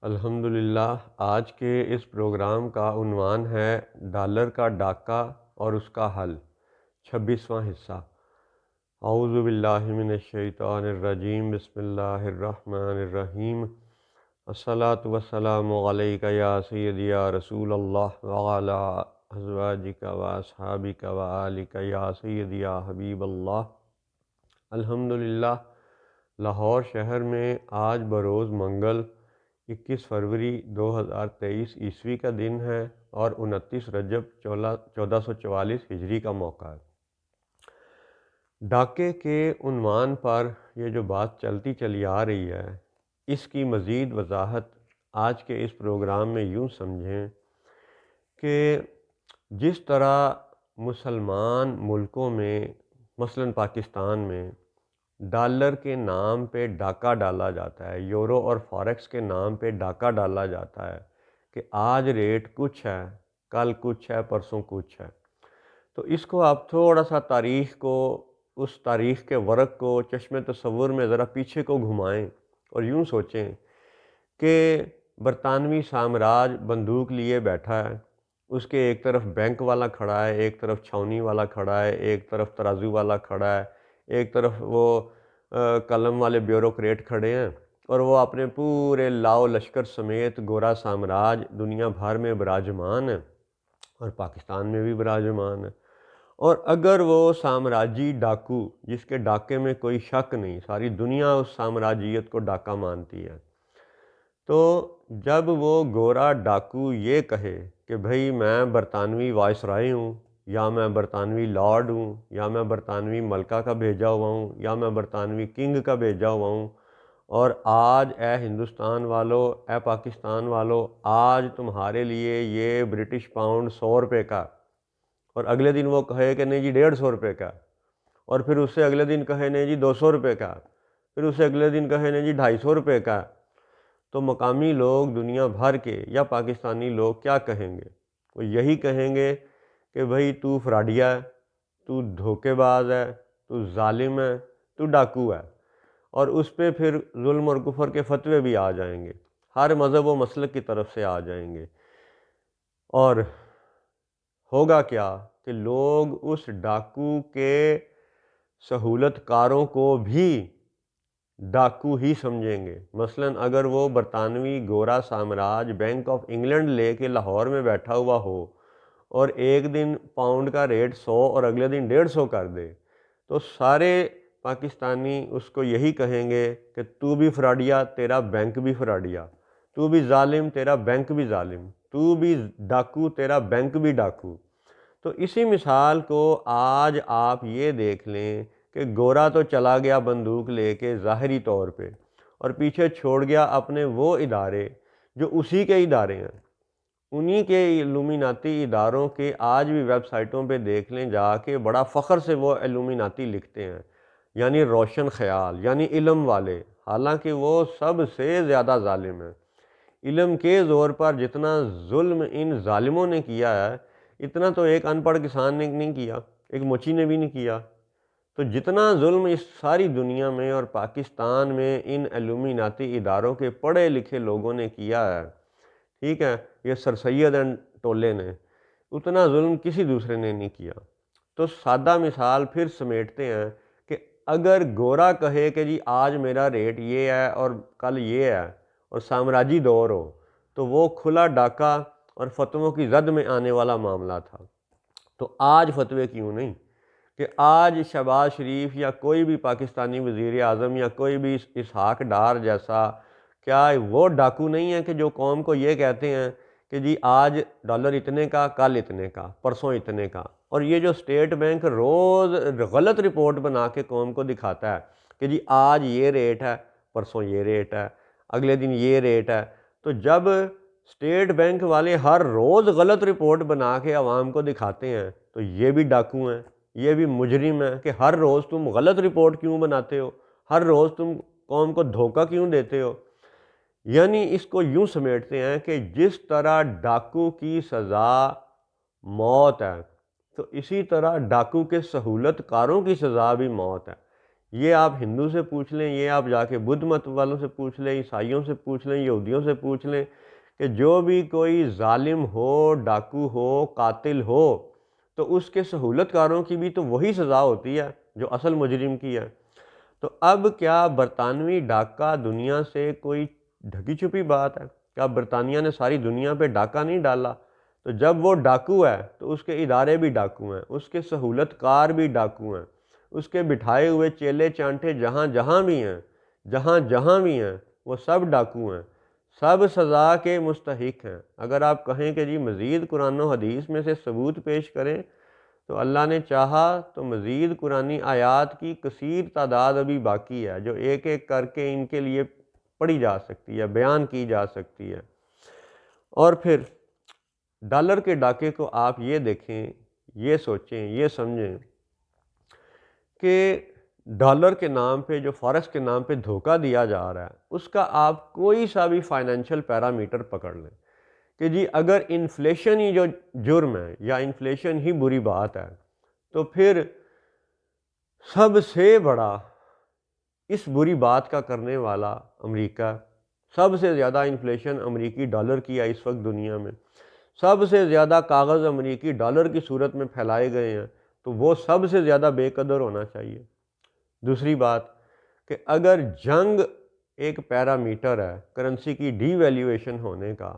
الحمدللہ آج کے اس پروگرام کا عنوان ہے ڈالر کا ڈاکہ اور اس کا حل، 26واں حصہ۔ اعوذ باللہ من الشیطان الرجیم، بسم اللہ الرحمن الرحیم۔ الصلاۃ والسلام علیک یا سیدی یا رسول اللہ وعلی ازواجک و اصحابک و آلک یا سیدی یا حبیب اللہ۔ الحمدللہ لاہور شہر میں آج بروز منگل 21 فروری 2023 عیسوی کا دن ہے اور 29 رجب 1444 ہجری کا موقع ہے۔ ڈاکے کے عنوان پر یہ جو بات چلتی چلی آ رہی ہے، اس کی مزید وضاحت آج کے اس پروگرام میں یوں سمجھیں کہ جس طرح مسلمان ملکوں میں مثلاً پاکستان میں ڈالر کے نام پہ ڈاکہ ڈالا جاتا ہے، یورو اور فاریکس کے نام پہ ڈاکہ ڈالا جاتا ہے کہ آج ریٹ کچھ ہے، کل کچھ ہے، پرسوں کچھ ہے، تو اس کو آپ تھوڑا سا تاریخ کو، اس تاریخ کے ورق کو چشم تصور میں ذرا پیچھے کو گھمائیں اور یوں سوچیں کہ برطانوی سامراج بندوق لیے بیٹھا ہے، اس کے ایک طرف بینک والا کھڑا ہے، ایک طرف چھاؤنی والا کھڑا ہے، ایک طرف ترازو والا کھڑا ہے، ایک طرف وہ قلم والے بیوروکریٹ کھڑے ہیں، اور وہ اپنے پورے لاؤ لشکر سمیت گورا سامراج دنیا بھر میں براجمان ہے اور پاکستان میں بھی براجمان ہے۔ اور اگر وہ سامراجی ڈاکو، جس کے ڈاکے میں کوئی شک نہیں، ساری دنیا اس سامراجیت کو ڈاکہ مانتی ہے، تو جب وہ گورا ڈاکو یہ کہے کہ بھئی میں برطانوی وائسرائے ہوں، یا میں برطانوی لارڈ ہوں، یا میں برطانوی ملکہ کا بھیجا ہوا ہوں، یا میں برطانوی کنگ کا بھیجا ہوا ہوں، اور آج اے ہندوستان والو، اے پاکستان والو، آج تمہارے لیے یہ برٹش پاؤنڈ 100 روپے کا، اور اگلے دن وہ کہے کہ نہیں جی 150 روپے کا، اور پھر اس سے اگلے دن کہے نہیں جی 200 روپے کا، پھر اس سے اگلے دن کہے نہیں جی 250 روپے کا، تو مقامی لوگ دنیا بھر کے یا پاکستانی لوگ کیا کہیں گے؟ وہ یہی کہیں گے کہ بھئی تو فراڈیا ہے، تو دھوکے باز ہے، تو ظالم ہے، تو ڈاکو ہے، اور اس پہ پھر ظلم اور کفر کے فتوے بھی آ جائیں گے، ہر مذہب و مسلک کی طرف سے آ جائیں گے، اور ہوگا کیا کہ لوگ اس ڈاکو کے سہولت کاروں کو بھی ڈاکو ہی سمجھیں گے۔ مثلاً اگر وہ برطانوی گورا سامراج بینک آف انگلینڈ لے کے لاہور میں بیٹھا ہوا ہو اور ایک دن پاؤنڈ کا ریٹ 100 اور اگلے دن 150 کر دے، تو سارے پاکستانی اس کو یہی کہیں گے کہ تو بھی فراڈیا، تیرا بینک بھی فراڈیا، تو بھی ظالم، تیرا بینک بھی ظالم، تو بھی ڈاکو، تیرا بینک بھی ڈاکو۔ تو اسی مثال کو آج آپ یہ دیکھ لیں کہ گورا تو چلا گیا بندوق لے کے ظاہری طور پہ، اور پیچھے چھوڑ گیا اپنے وہ ادارے جو اسی کے ادارے ہیں، انہی کے الومیناتی اداروں کے آج بھی ویب سائٹوں پہ دیکھ لیں جا کے، بڑا فخر سے وہ الومیناتی لکھتے ہیں، یعنی روشن خیال، یعنی علم والے، حالانکہ وہ سب سے زیادہ ظالم ہیں۔ علم کے زور پر جتنا ظلم ان ظالموں نے کیا ہے، اتنا تو ایک ان پڑھ کسان نے نہیں کیا، ایک موچی نے بھی نہیں کیا۔ تو جتنا ظلم اس ساری دنیا میں اور پاکستان میں ان الومیناتی اداروں کے پڑھے لکھے لوگوں نے کیا ہے، ٹھیک ہے، یہ سر سید اینڈ ٹولے نے، اتنا ظلم کسی دوسرے نے نہیں کیا۔ تو سادہ مثال پھر سمیٹتے ہیں کہ اگر گورا کہے کہ جی آج میرا ریٹ یہ ہے اور کل یہ ہے، اور سامراجی دور ہو، تو وہ کھلا ڈاکہ اور فتووں کی زد میں آنے والا معاملہ تھا۔ تو آج فتوے کیوں نہیں کہ آج شہباز شریف یا کوئی بھی پاکستانی وزیر اعظم یا کوئی بھی اسحاق ڈار جیسا، کیا وہ ڈاکو نہیں ہے کہ جو قوم کو یہ کہتے ہیں کہ جی آج ڈالر اتنے کا، کل اتنے کا، پرسوں اتنے کا، اور یہ جو اسٹیٹ بینک روز غلط رپورٹ بنا کے قوم کو دکھاتا ہے کہ جی آج یہ ریٹ ہے، پرسوں یہ ریٹ ہے، اگلے دن یہ ریٹ ہے، تو جب اسٹیٹ بینک والے ہر روز غلط رپورٹ بنا کے عوام کو دکھاتے ہیں تو یہ بھی ڈاکو ہیں، یہ بھی مجرم ہیں کہ ہر روز تم غلط رپورٹ کیوں بناتے ہو، ہر روز تم قوم کو دھوکہ کیوں دیتے ہو۔ یعنی اس کو یوں سمیٹتے ہیں کہ جس طرح ڈاکو کی سزا موت ہے، تو اسی طرح ڈاکو کے سہولت کاروں کی سزا بھی موت ہے۔ یہ آپ ہندو سے پوچھ لیں، یہ آپ جا کے بدھ مت والوں سے پوچھ لیں، عیسائیوں سے پوچھ لیں، یہودیوں سے پوچھ لیں کہ جو بھی کوئی ظالم ہو، ڈاکو ہو، قاتل ہو، تو اس کے سہولت کاروں کی بھی تو وہی سزا ہوتی ہے جو اصل مجرم کی ہے۔ تو اب کیا برطانوی ڈاکہ دنیا سے کوئی ڈھکی چھپی بات ہے؟ کیا برطانیہ نے ساری دنیا پہ ڈاکہ نہیں ڈالا؟ تو جب وہ ڈاکو ہے تو اس کے ادارے بھی ڈاکو ہیں، اس کے سہولت کار بھی ڈاکو ہیں، اس کے بٹھائے ہوئے چیلے چانٹے جہاں جہاں بھی ہیں وہ سب ڈاکو ہیں، سب سزا کے مستحق ہیں۔ اگر آپ کہیں کہ جی مزید قرآن و حدیث میں سے ثبوت پیش کریں، تو اللہ نے چاہا تو مزید قرآنی آیات کی کثیر تعداد ابھی باقی ہے جو ایک ایک کر کے ان کے لیے پڑھی جا سکتی ہے، بیان کی جا سکتی ہے۔ اور پھر ڈالر کے ڈاکے کو آپ یہ دیکھیں، یہ سوچیں، یہ سمجھیں کہ ڈالر کے نام پہ جو فارکس کے نام پہ دھوکہ دیا جا رہا ہے، اس کا آپ کوئی سا بھی فائنینشیل پیرامیٹر پکڑ لیں کہ جی اگر انفلیشن ہی جو جرم ہے یا انفلیشن ہی بری بات ہے، تو پھر سب سے بڑا اس بری بات کا کرنے والا امریکہ، سب سے زیادہ انفلیشن امریکی ڈالر کی ہے اس وقت دنیا میں، سب سے زیادہ کاغذ امریکی ڈالر کی صورت میں پھیلائے گئے ہیں، تو وہ سب سے زیادہ بے قدر ہونا چاہیے۔ دوسری بات کہ اگر جنگ ایک پیرامیٹر ہے کرنسی کی ڈی ویلیویشن ہونے کا،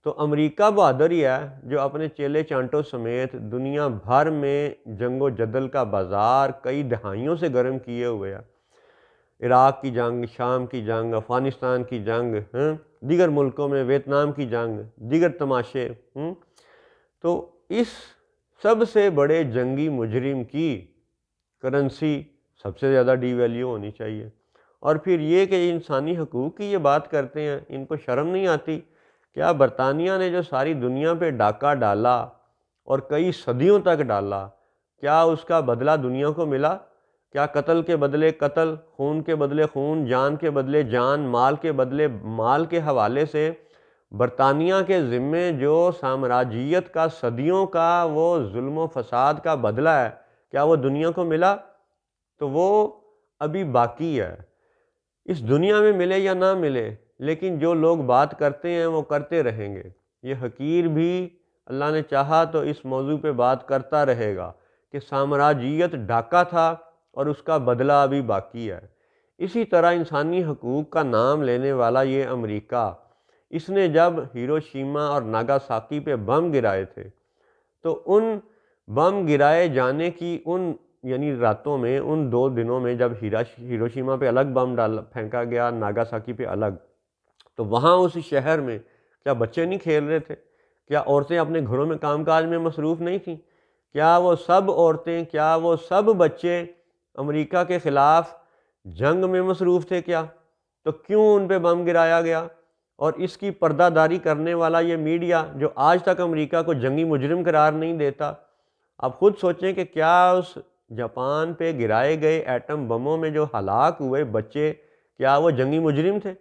تو امریکہ بہادر ہی ہے جو اپنے چیلے چانٹوں سمیت دنیا بھر میں جنگ و جدل کا بازار کئی دہائیوں سے گرم کیے ہوئے ہے۔ عراق کی جنگ، شام کی جنگ، افغانستان کی جنگ، دیگر ملکوں میں ویتنام کی جنگ، دیگر تماشے، تو اس سب سے بڑے جنگی مجرم کی کرنسی سب سے زیادہ ڈی ویلیو ہونی چاہیے۔ اور پھر یہ کہ انسانی حقوق کی یہ بات کرتے ہیں، ان کو شرم نہیں آتی؟ کیا برطانیہ نے جو ساری دنیا پہ ڈاکہ ڈالا اور کئی صدیوں تک ڈالا، کیا اس کا بدلہ دنیا کو ملا؟ کیا قتل کے بدلے قتل، خون کے بدلے خون، جان کے بدلے جان، مال کے بدلے مال کے حوالے سے برطانیہ کے ذمے جو سامراجیت کا صدیوں کا وہ ظلم و فساد کا بدلہ ہے، کیا وہ دنیا کو ملا؟ تو وہ ابھی باقی ہے، اس دنیا میں ملے یا نہ ملے، لیکن جو لوگ بات کرتے ہیں وہ کرتے رہیں گے۔ یہ حقیر بھی اللہ نے چاہا تو اس موضوع پہ بات کرتا رہے گا کہ سامراجیت ڈاکہ تھا اور اس کا بدلہ ابھی باقی ہے۔ اسی طرح انسانی حقوق کا نام لینے والا یہ امریکہ، اس نے جب ہیروشیما اور ناگاساکی پہ بم گرائے تھے، تو ان بم گرائے جانے کی یعنی راتوں میں، ان 2 دنوں میں جب ہیروشیما پہ الگ بم پھینکا گیا، ناگاساکی پہ الگ، تو وہاں اس شہر میں کیا بچے نہیں کھیل رہے تھے؟ کیا عورتیں اپنے گھروں میں کام کاج میں مصروف نہیں تھیں؟ کیا وہ سب عورتیں، کیا وہ سب بچے امریکہ کے خلاف جنگ میں مصروف تھے کیا؟ تو کیوں ان پہ بم گرایا گیا؟ اور اس کی پردہ داری کرنے والا یہ میڈیا جو آج تک امریکہ کو جنگی مجرم قرار نہیں دیتا، آپ خود سوچیں کہ کیا اس جاپان پہ گرائے گئے ایٹم بموں میں جو ہلاک ہوئے بچے، کیا وہ جنگی مجرم تھے؟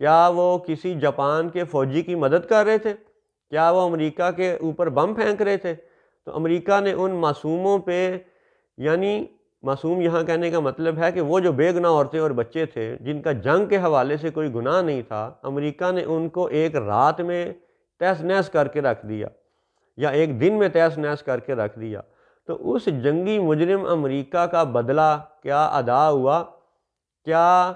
کیا وہ کسی جاپان کے فوجی کی مدد کر رہے تھے؟ کیا وہ امریکہ کے اوپر بم پھینک رہے تھے؟ تو امریکہ نے ان معصوموں پہ، یعنی معصوم یہاں کہنے کا مطلب ہے کہ وہ جو بے گناہ عورتیں اور بچے تھے جن کا جنگ کے حوالے سے کوئی گناہ نہیں تھا، امریکہ نے ان کو ایک رات میں تہس نہس کر کے رکھ دیا یا ایک دن میں تہس نہس کر کے رکھ دیا۔ تو اس جنگی مجرم امریکہ کا بدلہ کیا ادا ہوا؟ کیا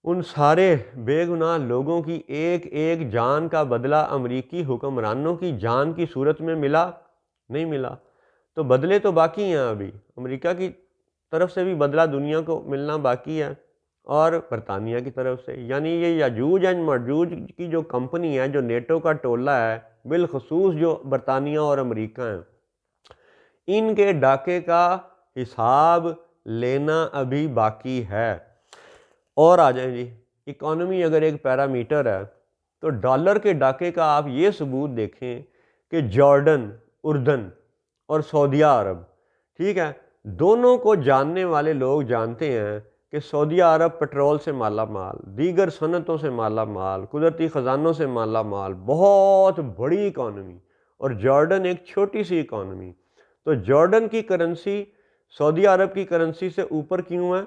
ان سارے بے گناہ لوگوں کی ایک ایک جان کا بدلہ امریکی حکمرانوں کی جان کی صورت میں ملا؟ نہیں ملا۔ تو بدلے تو باقی ہیں، ابھی امریکہ کی طرف سے بھی بدلہ دنیا کو ملنا باقی ہے اور برطانیہ کی طرف سے، یعنی یہ یاجوج اینڈ ماجوج کی جو کمپنی ہے، جو نیٹو کا ٹولہ ہے، بالخصوص جو برطانیہ اور امریکہ ہیں، ان کے ڈاکے کا حساب لینا ابھی باقی ہے۔ اور آ جائیں جی، اکانومی اگر ایک پیرامیٹر ہے تو ڈالر کے ڈاکے کا آپ یہ ثبوت دیکھیں کہ جارڈن، اردن اور سعودیہ عرب، ٹھیک ہے، دونوں کو جاننے والے لوگ جانتے ہیں کہ سعودیہ عرب پٹرول سے مالا مال، دیگر صنعتوں سے مالا مال، قدرتی خزانوں سے مالا مال، بہت بڑی اکانومی، اور جارڈن ایک چھوٹی سی اکانومی۔ تو جارڈن کی کرنسی سعودیہ عرب کی کرنسی سے اوپر کیوں ہے؟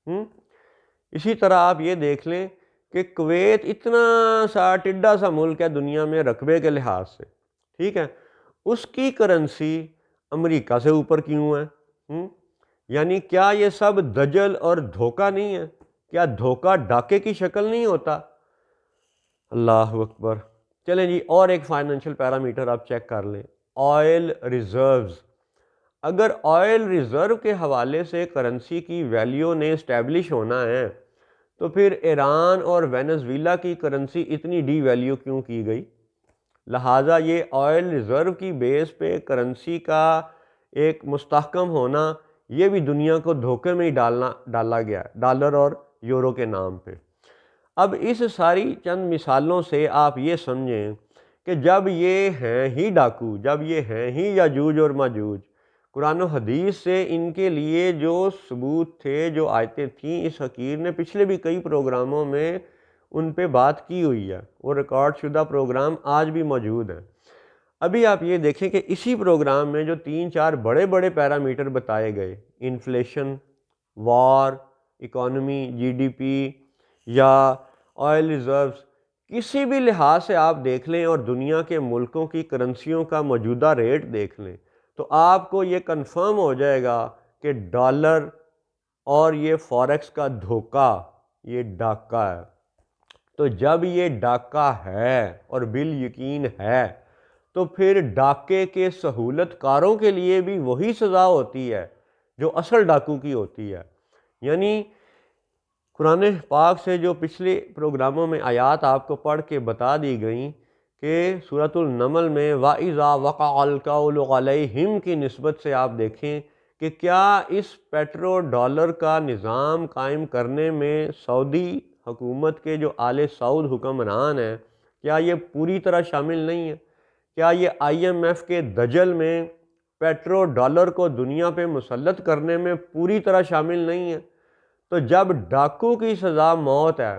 اسی طرح آپ یہ دیکھ لیں کہ کویت اتنا سا ٹڈا سا ملک ہے دنیا میں رقبے کے لحاظ سے، ٹھیک ہے، اس کی کرنسی امریکہ سے اوپر کیوں ہے؟ یعنی کیا یہ سب دجل اور دھوکہ نہیں ہے؟ کیا دھوکہ ڈاکے کی شکل نہیں ہوتا؟ اللہ اکبر۔ چلیں جی، اور ایک فائنینشیل پیرامیٹر آپ چیک کر لیں، آئل ریزروز۔ اگر آئل ریزرو کے حوالے سے کرنسی کی ویلیو نے اسٹیبلش ہونا ہے تو پھر ایران اور وینزویلا کی کرنسی اتنی ڈی ویلیو کیوں کی گئی؟ لہٰذا یہ آئل ریزرو کی بیس پہ کرنسی کا ایک مستحکم ہونا، یہ بھی دنیا کو دھوکے میں ہی ڈالا گیا ہے، ڈالر اور یورو کے نام پہ۔ اب اس ساری چند مثالوں سے آپ یہ سمجھیں کہ جب یہ ہیں ہی ڈاکو، جب یہ ہیں ہی یاجوج اور ماجوج، قرآن و حدیث سے ان کے لیے جو ثبوت تھے، جو آیتیں تھیں، اس حقیر نے پچھلے بھی کئی پروگراموں میں ان پہ بات کی ہوئی ہے، وہ ریکارڈ شدہ پروگرام آج بھی موجود ہیں۔ ابھی آپ یہ دیکھیں کہ اسی پروگرام میں جو 3-4 بڑے بڑے پیرامیٹر بتائے گئے، انفلیشن، وار، اکانومی، جی ڈی پی یا آئل ریزروز، کسی بھی لحاظ سے آپ دیکھ لیں اور دنیا کے ملکوں کی کرنسیوں کا موجودہ ریٹ دیکھ لیں تو آپ کو یہ کنفرم ہو جائے گا کہ ڈالر اور یہ فوریکس کا دھوکہ، یہ ڈاکہ ہے۔ تو جب یہ ڈاکہ ہے اور بالیقین ہے تو پھر ڈاکے کے سہولت کاروں کے لیے بھی وہی سزا ہوتی ہے جو اصل ڈاکو کی ہوتی ہے۔ یعنی قرآن پاک سے جو پچھلے پروگراموں میں آیات آپ کو پڑھ کے بتا دی گئیں کہ سورۃ النمل میں وَإِذَا وَقَعَ الْقَوْلُ عَلَيْهِمْ کی نسبت سے آپ دیکھیں کہ کیا اس پیٹرو ڈالر کا نظام قائم کرنے میں سعودی حکومت کے جو آل سعود حکمران ہیں، کیا یہ پوری طرح شامل نہیں ہے؟ کیا یہ آئی ایم ایف کے دجل میں پیٹرو ڈالر کو دنیا پہ مسلط کرنے میں پوری طرح شامل نہیں ہے؟ تو جب ڈاکو کی سزا موت ہے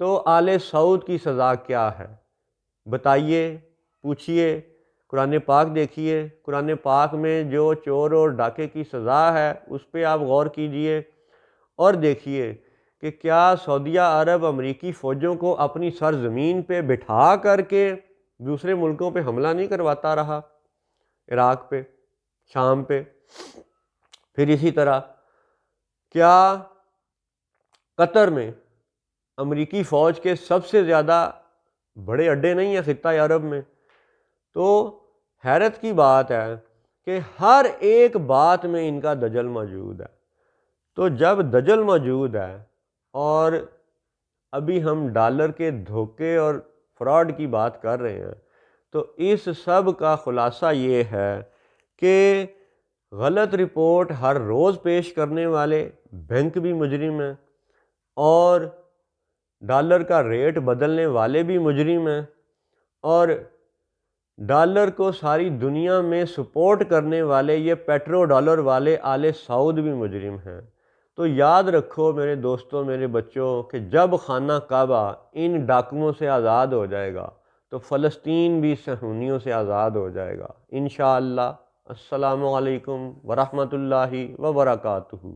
تو آل سعود کی سزا کیا ہے؟ بتائیے، پوچھئے، قرآن پاک دیکھیے، قرآن پاک میں جو چور اور ڈاکے کی سزا ہے اس پہ آپ غور کیجئے اور دیکھیے کہ کیا سعودیہ عرب امریکی فوجوں کو اپنی سرزمین پہ بٹھا کر کے دوسرے ملکوں پہ حملہ نہیں کرواتا رہا، عراق پہ، شام پہ؟ پھر اسی طرح کیا قطر میں امریکی فوج کے سب سے زیادہ بڑے اڈے نہیں ہیں خطہ عرب میں؟ تو حیرت کی بات ہے کہ ہر ایک بات میں ان کا دجل موجود ہے۔ تو جب دجل موجود ہے اور ابھی ہم ڈالر کے دھوکے اور فراڈ کی بات کر رہے ہیں تو اس سب کا خلاصہ یہ ہے کہ غلط رپورٹ ہر روز پیش کرنے والے بینک بھی مجرم ہیں اور ڈالر کا ریٹ بدلنے والے بھی مجرم ہیں اور ڈالر کو ساری دنیا میں سپورٹ کرنے والے یہ پیٹرو ڈالر والے آل سعود بھی مجرم ہیں۔ تو یاد رکھو میرے دوستوں، میرے بچوں، کہ جب خانہ کعبہ ان ڈاکوؤں سے آزاد ہو جائے گا تو فلسطین بھی صہیونیوں سے آزاد ہو جائے گا انشاءاللہ۔ السلام علیکم ورحمۃ اللہ وبرکاتہ۔